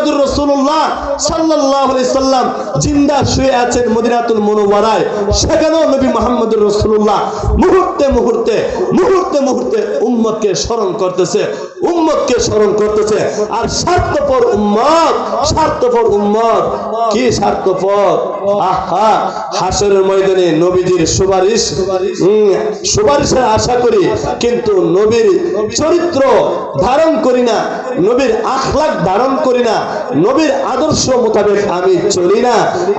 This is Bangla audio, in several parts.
মুহাম্মদুর রাসূলুল্লাহ সাল্লাল্লাহু আলাইহি সাল্লাম জিন্দা শুয়ে আছেন মদিনাতুল মুনাওয়ারায়, সেখানেও নবী মুহাম্মদুর রাসূলুল্লাহ মুহূর্তে মুহূর্তে মুহূর্তে মুহূর্তে উম্মতকে স্মরণ করতেছে, উম্মতকে স্মরণ করতেছে। আর স্বার্থপর উম্মত, স্বার্থপর উম্মত কি স্বার্থপর! আহা, হাসরের ময়দানে নবীজির সুপারিশের আশা করি, কিন্তু নবীর চরিত্র ধারণ করি না, নবীর আখলাক ধারণ করি না, নবীর আদর্শ মোতাবেক আমি চলি না।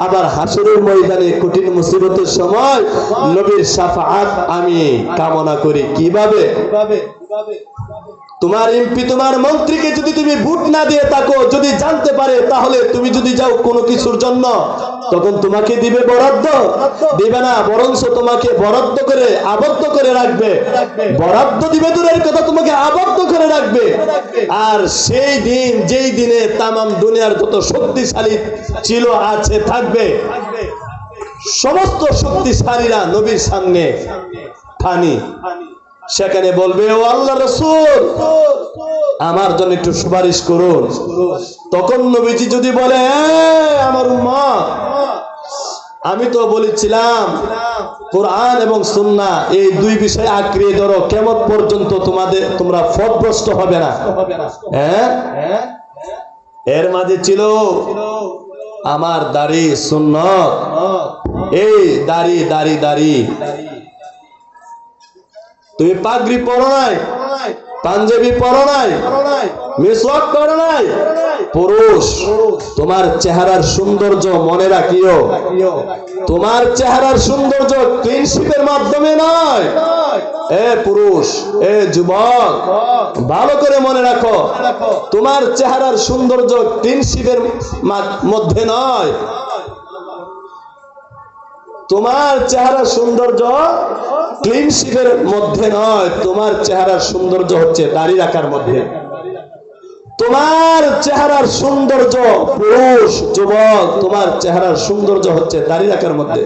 আবার হাসরের ময়দানে কঠিন মুসিবতের সময় নবীর শাফাআত আমি কামনা করি। কিভাবে? তোমার এমপি, তোমার মন্ত্রীকে যদি তুমি ভোট না দিয়ে থাকো, যদি জানতে পারে, তাহলে তুমি যদি যাও কোনো কিছুর জন্য, তখন তোমাকে দিবে বরাদ্দ? দিবে না, বরঞ্চ তোমাকে বরাদ্দ করে আবদ্ধ করে রাখবে। বরাদ্দ দিবে দূরের কথা, তোমাকে আবদ্ধ করে রাখবে। আর সেই দিন, যেই দিনে তামাম দুনিয়ার যত শক্তিশালী ছিল, আছে, থাকবে, সমস্ত শক্তিশালীরা নবীর সামনে ফানি, সেখানে বলবে, ও আল্লাহ রাসূল, আমার জন্য একটু সুপারিশ করুন। তখন নবীজি যদি বলে, আমার উম্মত, আমি তো বলেছিলাম কোরআন এবং সুন্নাহ এই দুই বিষয় আঁকড়িয়ে ধরো, কিয়ামত পর্যন্ত তোমরা পথভ্রষ্ট হবে না। এর মাঝে ছিল আমার দাড়ি, সুন্নাত, এই দাড়ি দাড়ি দাড়ি। তুমি পাগড়ি পরো নাই, পাঞ্জাবি পরো নাই, মিসওয়াক করো নাই। পুরুষ, তোমার চেহারার সৌন্দর্য মনে রাখিও, তোমার চেহারার সৌন্দর্য ক্লিনশিপের মাধ্যমে নয়। এ পুরুষ, এ যুবক, ভালো করে মনে রাখো, তোমার চেহারার সৌন্দর্য ক্লিনশিপের মধ্যে নয়। তোমার চেহারার সৌন্দর্য ক্লিনশিপের মধ্যে নয়, তোমার চেহারার সৌন্দর্য হচ্ছে দাড়ি রাখার মধ্যে। তোমার চেহারার সৌন্দর্য, পুরুষ, যুবক, তোমার চেহারার সৌন্দর্য হচ্ছে দাড়ি রাখার মধ্যে।